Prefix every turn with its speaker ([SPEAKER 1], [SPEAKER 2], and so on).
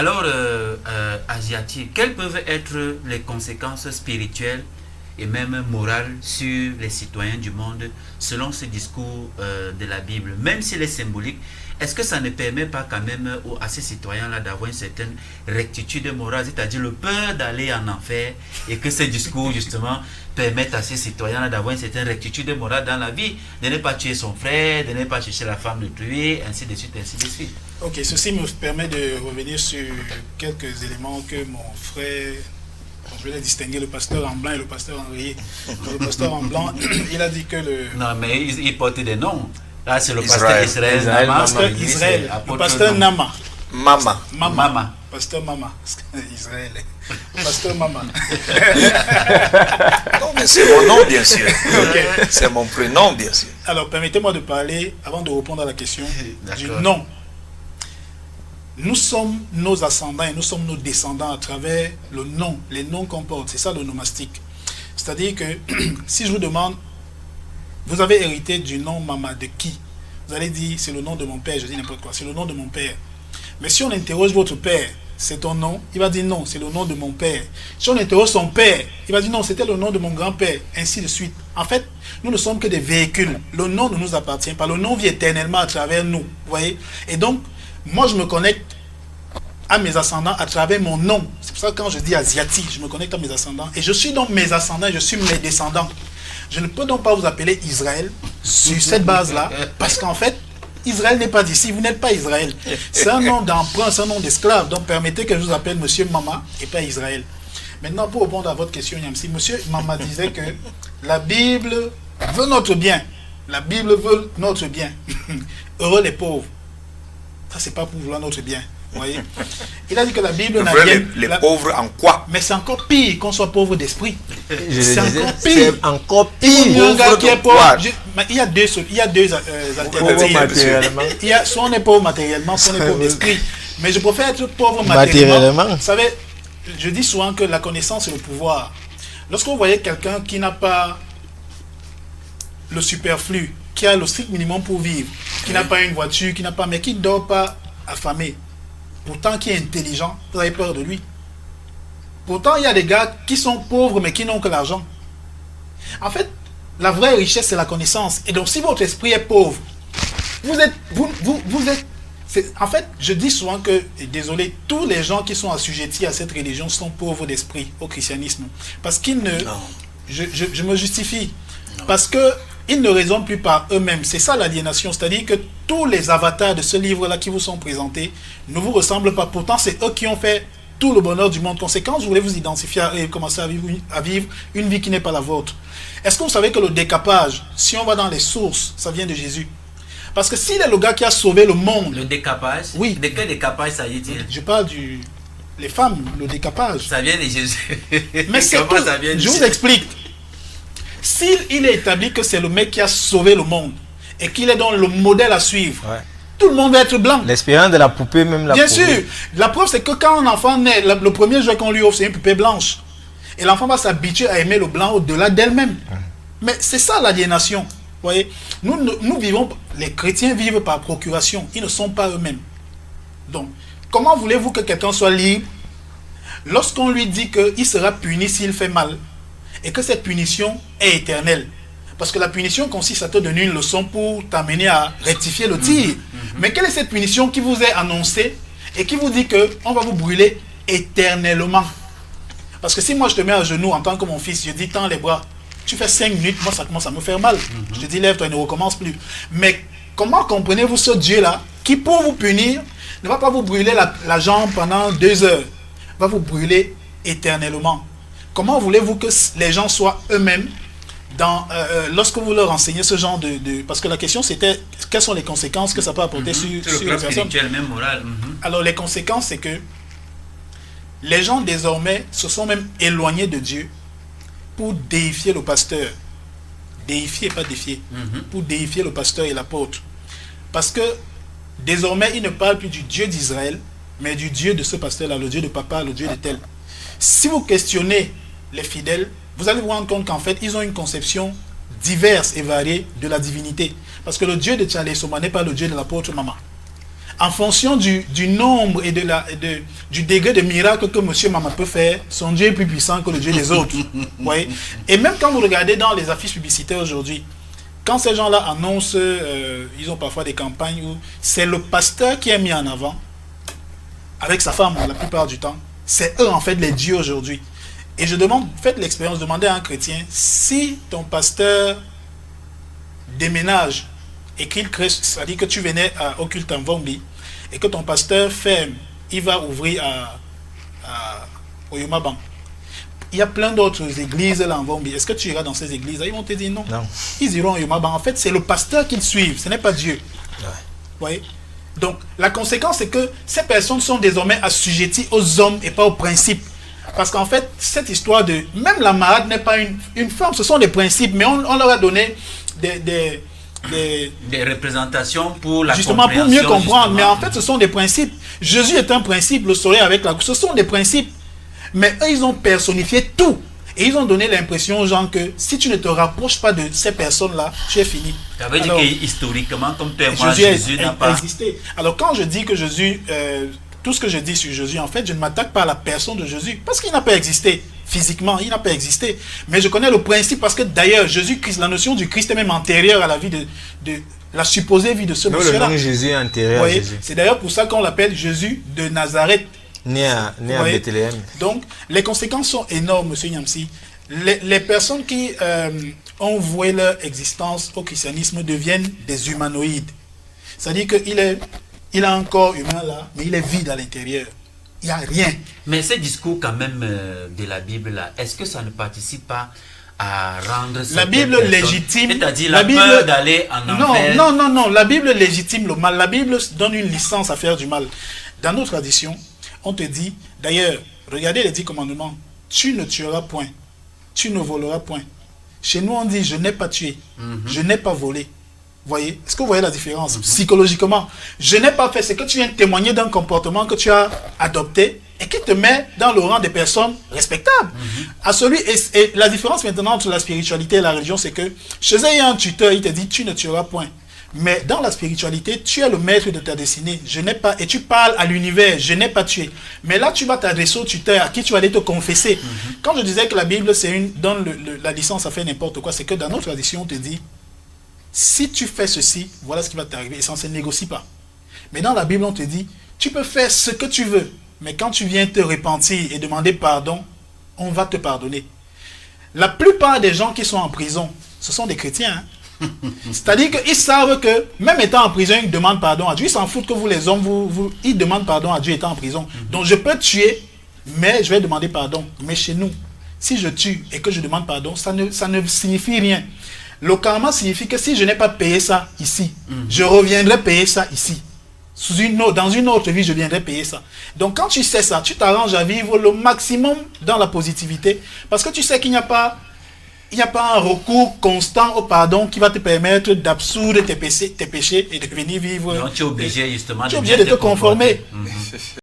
[SPEAKER 1] Alors, asiatique, quelles peuvent être les conséquences spirituelles et même morales sur les citoyens du monde selon ce discours de la Bible? Même s'il est symbolique, est-ce que ça ne permet pas quand même à ces citoyens-là d'avoir une certaine rectitude morale, c'est-à-dire le peur d'aller en enfer, et que ce discours justement permette à ces citoyens-là d'avoir une certaine rectitude morale dans la vie, de ne pas tuer son frère, de ne pas chercher la femme de tuer, ainsi de suite, ainsi de suite.
[SPEAKER 2] Ok, ceci me permet de revenir sur quelques éléments que mon frère, je vais distinguer le pasteur en blanc et le pasteur en rayé. Le pasteur en blanc, il a dit que le...
[SPEAKER 1] Non, mais il porte des noms. Là, c'est le pasteur Israël Nama.
[SPEAKER 2] Pasteur Israël, le pasteur Nama.
[SPEAKER 3] Mama.
[SPEAKER 2] Pasteur Mama. Israël. Pasteur Mama.
[SPEAKER 3] Non, mais c'est mon nom, bien sûr.
[SPEAKER 2] Okay.
[SPEAKER 3] C'est mon prénom, bien sûr.
[SPEAKER 2] Alors, permettez-moi de parler, avant de répondre à la question, du nom. Nous sommes nos ascendants et nous sommes nos descendants à travers le nom, les noms qu'on porte. C'est ça le nomastique. C'est-à-dire que si je vous demande, vous avez hérité du nom Mama de qui? Vous allez dire, c'est le nom de mon père. Je dis n'importe quoi, c'est le nom de mon père. Mais si on interroge votre père, c'est ton nom, il va dire non, c'est le nom de mon père. Si on interroge son père, il va dire non, c'était le nom de mon grand-père, ainsi de suite. En fait, nous ne sommes que des véhicules. Le nom ne nous appartient pas. Le nom vit éternellement à travers nous. Vous voyez? Et donc, moi, je me connecte à mes ascendants à travers mon nom. C'est pour ça que quand je dis asiatique, je me connecte à mes ascendants. Et je suis donc mes ascendants, je suis mes descendants. Je ne peux donc pas vous appeler Israël sur cette base-là, parce qu'en fait, Israël n'est pas d'ici, vous n'êtes pas Israël. C'est un nom d'emprunt, c'est un nom d'esclave. Donc permettez que je vous appelle Monsieur Mama et pas Israël. Maintenant, pour répondre à votre question, Yamsi, Monsieur Mama disait que la Bible veut notre bien. La Bible veut notre bien. Heureux les pauvres. Ça, c'est pas pour vouloir notre bien. Vous voyez? Il a dit que la Bible n'a rien...
[SPEAKER 3] Les pauvres en quoi?
[SPEAKER 2] Mais c'est encore pire qu'on soit pauvre d'esprit.
[SPEAKER 4] C'est encore pire.
[SPEAKER 2] Un gars qui est pauvre. Il y a deux alternatives. Soit on est pauvre matériellement, soit on est pauvre d'esprit. Mais je préfère être pauvre matériellement. Vous savez, je dis souvent que la connaissance est le pouvoir. Lorsque vous voyez quelqu'un qui n'a pas le superflu, qui a le strict minimum pour vivre, qui n'a pas une voiture, mais qui ne dort pas affamé, pourtant qui est intelligent, vous avez peur de lui. Pourtant, il y a des gars qui sont pauvres mais qui n'ont que l'argent. En fait, la vraie richesse, c'est la connaissance. Et donc, si votre esprit est pauvre, vous êtes... En fait, je dis souvent que, et désolé, tous les gens qui sont assujettis à cette religion sont pauvres d'esprit au christianisme. Parce qu'ils ne... Je me justifie. Non. Parce que ils ne raisonnent plus par eux-mêmes. C'est ça l'aliénation. C'est-à-dire que tous les avatars de ce livre-là qui vous sont présentés ne vous ressemblent pas. Pourtant, c'est eux qui ont fait tout le bonheur du monde. Conséquence, vous voulez vous identifier et commencer à vivre une vie qui n'est pas la vôtre. Est-ce que vous savez que le décapage, si on va dans les sources, ça vient de Jésus? Parce que s'il est le gars qui a sauvé le monde...
[SPEAKER 1] Le décapage?
[SPEAKER 2] Oui.
[SPEAKER 1] De quel décapage ça y est-il?
[SPEAKER 2] Je parle les femmes, le décapage.
[SPEAKER 1] Ça vient de Jésus.
[SPEAKER 2] Mais c'est tout. Je vous explique. S'il est établi que c'est le mec qui a sauvé le monde et qu'il est donc le modèle à suivre, tout le monde va être blanc.
[SPEAKER 4] L'expérience de la poupée, même la
[SPEAKER 2] Bien
[SPEAKER 4] poupée.
[SPEAKER 2] sûr. La preuve, c'est que quand un enfant naît, le premier jouet qu'on lui offre, c'est une poupée blanche. Et l'enfant va s'habituer à aimer le blanc au-delà d'elle-même. Mais c'est ça l'aliénation. Vous voyez, nous vivons, les chrétiens vivent par procuration. Ils ne sont pas eux-mêmes. Donc, comment voulez-vous que quelqu'un soit libre lorsqu'on lui dit qu'il sera puni s'il fait mal et que cette punition est éternelle? Parce que la punition consiste à te donner une leçon pour t'amener à rectifier le tir. Mais quelle est cette punition qui vous est annoncée et qui vous dit qu'on va vous brûler éternellement? Parce que si moi je te mets à genoux en tant que mon fils, je dis tends les bras, tu fais 5 minutes, moi ça commence à me faire mal. Je te dis lève-toi et ne recommence plus. Mais comment comprenez-vous ce Dieu-là qui pour vous punir ne va pas vous brûler la jambe pendant 2 heures, va vous brûler éternellement? Comment voulez-vous que les gens soient eux-mêmes lorsque vous leur enseignez ce genre de... Parce que la question c'était quelles sont les conséquences que ça peut apporter sur
[SPEAKER 1] le plan spirituel, même moral.
[SPEAKER 2] Alors les conséquences c'est que les gens désormais se sont même éloignés de Dieu pour déifier le pasteur. Déifier, pas défier. Pour déifier le pasteur et l'apôtre. Parce que désormais ils ne parlent plus du Dieu d'Israël, mais du Dieu de ce pasteur-là, le Dieu de papa, le Dieu de tel. Si vous questionnez les fidèles, vous allez vous rendre compte qu'en fait, ils ont une conception diverse et variée de la divinité. Parce que le Dieu de Tchalé Soma n'est pas le Dieu de l'apôtre Mama. en fonction du nombre et du degré de miracle que monsieur Maman peut faire, son Dieu est plus puissant que le Dieu des autres. Ouais. Et même quand vous regardez dans les affiches publicitaires aujourd'hui, quand ces gens-là annoncent, ils ont parfois des campagnes où c'est le pasteur qui est mis en avant, avec sa femme la plupart du temps. C'est eux en fait les dieux aujourd'hui. Et je demande, faites l'expérience, demandez à un chrétien, si ton pasteur déménage et qu'il crée, c'est-à-dire que tu venais au culte en Vombi, et que ton pasteur ferme, il va ouvrir au Yomaban. Il y a plein d'autres églises là en Vombi. Est-ce que tu iras dans ces églises? Ils vont te dire non. Non. Ils iront au Yomaban. En fait, c'est le pasteur qu'ils suivent, ce n'est pas Dieu. Ouais. Vous voyez? Donc, la conséquence, c'est que ces personnes sont désormais assujetties aux hommes et pas aux principes. Parce qu'en fait, cette histoire de... Même la marade n'est pas une forme, ce sont des principes, mais on leur a donné des
[SPEAKER 1] représentations pour la
[SPEAKER 2] justement pour mieux comprendre. Mais en fait, ce sont des principes. Jésus est un principe, le soleil avec la... Ce sont des principes. Mais eux, ils ont personnifié tout. Et ils ont donné l'impression aux gens que si tu ne te rapproches pas de ces personnes-là, tu es fini.
[SPEAKER 1] Ça veut dire que historiquement, comme toi et moi, Jésus n'a pas
[SPEAKER 2] existé. Alors quand je dis que Jésus, tout ce que je dis sur Jésus, en fait, je ne m'attaque pas à la personne de Jésus. Parce qu'il n'a pas existé. Physiquement, il n'a pas existé. Mais je connais le principe parce que d'ailleurs, Jésus-Christ, la notion du Christ est même antérieure à la vie de la supposée vie de ce monsieur-là.
[SPEAKER 4] Le nom Jésus est antérieur à Jésus.
[SPEAKER 2] C'est d'ailleurs pour ça qu'on l'appelle Jésus de Nazareth.
[SPEAKER 4] Né à Bethléem.
[SPEAKER 2] Donc, les conséquences sont énormes, monsieur Nyamsi. Les personnes qui ont voué leur existence au christianisme deviennent des humanoïdes. C'est-à-dire qu'il est un corps humain là, mais il est vide à l'intérieur. Il n'y a rien.
[SPEAKER 1] Mais ce discours quand même de la Bible là, est-ce que ça ne participe pas à rendre
[SPEAKER 2] la Bible légitime,
[SPEAKER 1] c'est-à-dire la peur d'aller en enfer?
[SPEAKER 2] Non, la Bible légitime le mal. La Bible donne une licence à faire du mal. Dans nos traditions, on te dit, d'ailleurs, regardez les 10 commandements. Tu ne tueras point. Tu ne voleras point. Chez nous, on dit, je n'ai pas tué. Je n'ai pas volé. Voyez? Est-ce que vous voyez la différence? Psychologiquement, je n'ai pas fait. C'est que tu viens témoigner d'un comportement que tu as adopté et qui te met dans le rang des personnes respectables. Et la différence maintenant entre la spiritualité et la religion, c'est que chez eux, il y a un tuteur, il te dit, tu ne tueras point. Mais dans la spiritualité, tu es le maître de ta destinée. Je n'ai pas, et tu parles à l'univers, je n'ai pas tué. Mais là, tu vas t'adresser au tuteur à qui tu vas aller te confesser. Quand je disais que la Bible, donne la licence à faire n'importe quoi, c'est que dans notre tradition, on te dit, si tu fais ceci, voilà ce qui va t'arriver. Et ça ne se négocie pas. Mais dans la Bible, on te dit, tu peux faire ce que tu veux. Mais quand tu viens te repentir et demander pardon, on va te pardonner. La plupart des gens qui sont en prison, ce sont des chrétiens, hein. C'est-à-dire qu'ils savent que, même étant en prison, ils demandent pardon à Dieu. Ils s'en foutent que vous, les hommes, ils demandent pardon à Dieu étant en prison. Donc, je peux tuer, mais je vais demander pardon. Mais chez nous, si je tue et que je demande pardon, ça ne signifie rien. Le karma signifie que si je n'ai pas payé ça ici, je reviendrai payer ça ici. Dans une autre vie, je viendrai payer ça. Donc, quand tu sais ça, tu t'arranges à vivre le maximum dans la positivité. Parce que tu sais qu'il n'y a pas un recours constant au pardon qui va te permettre d'absoudre tes péchés et de venir vivre.
[SPEAKER 1] Donc tu es obligé justement
[SPEAKER 2] de te conformer.